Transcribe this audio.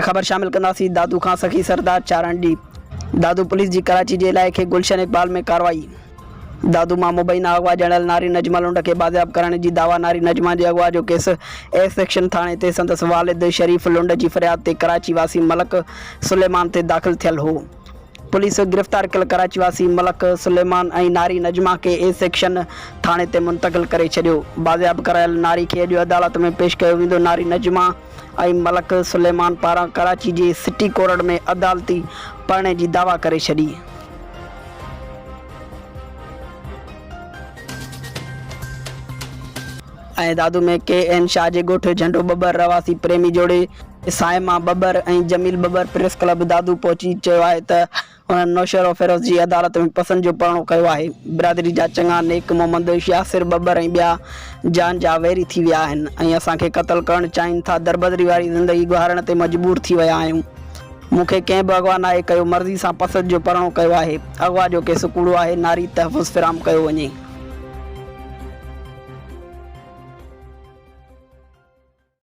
ख़बर शामिल कंदासीं दादू खां सखी सरदार चारण डी। दादू पुलिस जी कराची जे इलाइक़े गुलशन इकबाल में कार्रवाई। दादू मां मुबैना अगवा ॼणियल नारी नजमा लुंड खे बाज़ियाब करण जी दावा। नारी नजमा जे अगवा जो केस ए सेक्शन थाणे ते संदसि वालिद शरीफ़ लुंड जी फरियाद ते कराची वासी मलक सुलेमान ते दाख़िल थियल हो। पुलिस गिरफ़्तार कयल कराची वासी मलक सुलेमान ऐं नारी नजमा खे ए सेक्शन थाणे ते मुंतक़िल करे छॾियो। बाज़ियाब करायल नारी खे अॼु अदालत में पेश कयो वेंदो। नारी नजमा ऐं मलक सुलेमान पारां कराची जे सिटी कोर्ट में अदालती पढ़ने जी दावा करे छॾी। ऐं दादू में KN शाह जे ॻोठु झंडो बब्बर रवासी प्रेमी जोड़े साइमा बब्बर ऐं जमील बब्बर प्रेस क्लब दादू पहुची चयो आहे त उन्हनि नौशर फ़िरोज़ जी अदालत में पसंदि जो परणो कयो आहे। बिरादरी जा चङा नेक मोहम्मद यासिर बब्बर ऐं ॿिया जान जा वेरी थी विया आहिनि ऐं असांखे क़त्ल करणु चाहिनि था। दरबदरी वारी ज़िंदगी गुज़ारण ते मजबूर थी विया आहियूं। मूंखे कंहिं बि अगवा नाहे कयो, मर्ज़ी सां पसंदि जो परणो कयो आहे। अगवा जो केस कूड़ो आहे, नारी तहफ़ुज़ फ़िराम कयो वञे।